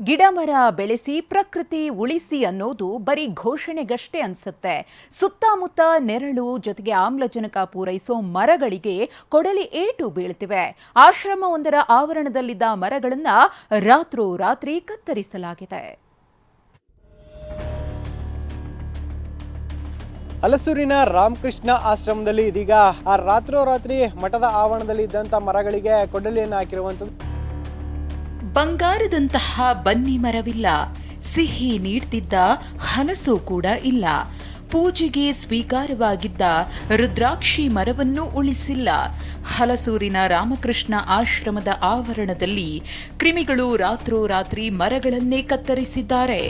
ಗಿಡ ಮರ ಬೆಳೆಸಿ ಪ್ರಕೃತಿ ಉಳಿಸಿ ಅನ್ನೋದು ಬರೀ ಘೋಷಣೆಗಷ್ಟೇ ಅನ್ಸುತ್ತೆ. ಸುತ್ತಮುತ್ತ ನೆರಳು ಜೊತೆಗೆ ಆಮ್ಲಜನಕ ಪೂರೈಸೋ ಮರಗಳಿಗೆ ಕೊಡಲಿ ಏಟು ಬೀಳ್ತಿವೆ. ಆಶ್ರಮವೊಂದರ ಆವರಣದಲ್ಲಿದ್ದ ಮರಗಳನ್ನ ರಾತ್ರೋರಾತ್ರಿ ಕತ್ತರಿಸಲಾಗಿದೆ. ಹಲಸೂರಿನ ರಾಮಕೃಷ್ಣ ಆಶ್ರಮದಲ್ಲಿ ಇದೀಗ ಆ ರಾತ್ರೋರಾತ್ರಿ ಮಠದ ಆವರಣದಲ್ಲಿ ಇದ್ದಂಥ ಮರಗಳಿಗೆ ಕೊಡಲಿಯನ್ನು ಹಾಕಿರುವಂಥದ್ದು. ಬಂಗಾರದಂತಹ ಬನ್ನಿ ಮರವಿಲ್ಲ, ಸಿಹಿ ನೀಡ್ತಿದ್ದ ಹಲಸು ಕೂಡ ಇಲ್ಲ, ಪೂಜೆಗೆ ಸ್ವೀಕಾರವಾಗಿದ್ದ ರುದ್ರಾಕ್ಷಿ ಮರವನ್ನು ಉಳಿಸಿಲ್ಲ. ಹಲಸೂರಿನ ರಾಮಕೃಷ್ಣ ಆಶ್ರಮದ ಆವರಣದಲ್ಲಿ ಕ್ರಿಮಿಗಳು ರಾತ್ರೋರಾತ್ರಿ ಮರಗಳನ್ನೇ ಕತ್ತರಿಸಿದ್ದಾರೆ.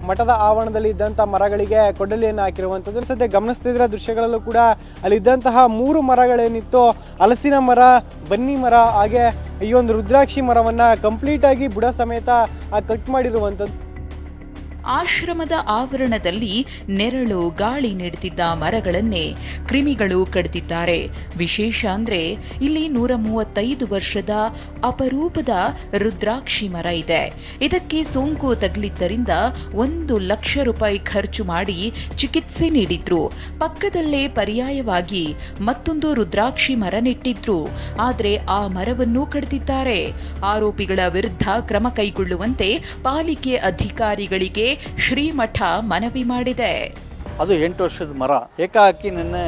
ಮಠದ ಆವರಣದಲ್ಲಿ ಇದ್ದಂಥ ಮರಗಳಿಗೆ ಕೊಡಲಿಯನ್ನು ಹಾಕಿರುವಂಥದ್ದು. ಸದ್ಯ ಗಮನಿಸ್ತಿದ್ರ ದೃಶ್ಯಗಳಲ್ಲೂ ಕೂಡ ಅಲ್ಲಿದ್ದಂತಹ 3 ಮರಗಳೇನಿತ್ತು, ಹಲಸಿನ ಮರ, ಬನ್ನಿ ಮರ, ಹಾಗೆ ಈ ಒಂದು ರುದ್ರಾಕ್ಷಿ ಮರವನ್ನು ಕಂಪ್ಲೀಟಾಗಿ ಬುಡ ಸಮೇತ ಕಟ್ ಮಾಡಿರುವಂಥದ್ದು. ಆಶ್ರಮದ ಆವರಣದಲ್ಲಿ ನೆರಳು ಗಾಳಿ ನೀಡುತ್ತಿದ್ದ ಮರಗಳನ್ನೇ ಕ್ರಿಮಿಗಳು ಕಡಿದಿದ್ದಾರೆ. ವಿಶೇಷ ಅಂದ್ರೆ ಇಲ್ಲಿ 135 ವರ್ಷದ ಅಪರೂಪದ ರುದ್ರಾಕ್ಷಿ ಮರ ಇದೆ. ಇದಕ್ಕೆ ಸೋಂಕು ತಗುಲಿದ್ದರಿಂದ 1 ಲಕ್ಷ ರೂಪಾಯಿ ಖರ್ಚು ಮಾಡಿ ಚಿಕಿತ್ಸೆ ನೀಡಿದ್ರು. ಪಕ್ಕದಲ್ಲೇ ಪರ್ಯಾಯವಾಗಿ ಮತ್ತೊಂದು ರುದ್ರಾಕ್ಷಿ ಮರ ನೆಟ್ಟಿದ್ರು. ಆದ್ರೆ ಆ ಮರವನ್ನು ಕಡಿದಿದ್ದಾರೆ. ಆರೋಪಿಗಳ ವಿರುದ್ಧ ಕ್ರಮ ಕೈಗೊಳ್ಳುವಂತೆ ಪಾಲಿಕೆ ಅಧಿಕಾರಿಗಳಿಗೆ ಶ್ರೀಮಠ ಮನವಿ ಮಾಡಿದೆ. ಅದು 8 ವರ್ಷದ ಮರ ಏಕಾಏಕಿ ನಿನ್ನೆ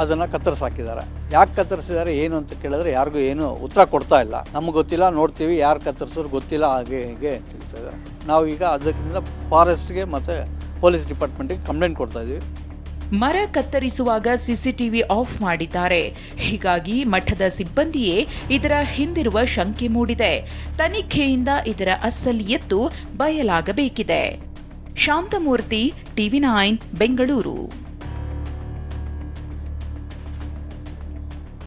ಅದನ್ನು ಕತ್ತರಿಸಾಕಿದ್ದಾರೆ. ಯಾಕೆ ಕತ್ತರಿಸಿದ್ದಾರೆ ಏನು ಅಂತ ಕೇಳಿದ್ರೆ ಯಾರಿಗೂ ಏನು ಉತ್ತರ ಕೊಡ್ತಾ ಇಲ್ಲ. ನಮ್ಗೆ ಗೊತ್ತಿಲ್ಲ, ನೋಡ್ತೀವಿ, ಯಾರು ಕತ್ತರಿಸೋರು ಗೊತ್ತಿಲ್ಲ, ಹಾಗೆ ಹೀಗೆ ಹೇಳ್ತಿದ್ದಾರೆ. ನಾವು ಈಗ ಅದಕ್ಕಿಂತ ಫಾರೆಸ್ಟ್ಗೆ ಮತ್ತು ಪೊಲೀಸ್ ಡಿಪಾರ್ಟ್ಮೆಂಟ್ಗೆ ಕಂಪ್ಲೇಂಟ್ ಕೊಡ್ತಾ ಇದ್ದೀವಿ. ಮರ ಕತ್ತರಿಸುವಾಗ ಸಿಸಿಟಿವಿ ಆಫ್ ಮಾಡಿದ್ದಾರೆ. ಹೀಗಾಗಿ ಮಠದ ಸಿಬ್ಬಂದಿಯೇ ಇದರ ಹಿಂದಿರುವ ಶಂಕೆ ಮೂಡಿದೆ. ತನಿಖೆಯಿಂದ ಇದರ ಅಸಲಿ ಎತ್ತು ಬಯಲಾಗಬೇಕಿದೆ. ಶಾಂತಮೂರ್ತಿ, TV9 ಬೆಂಗಳೂರು.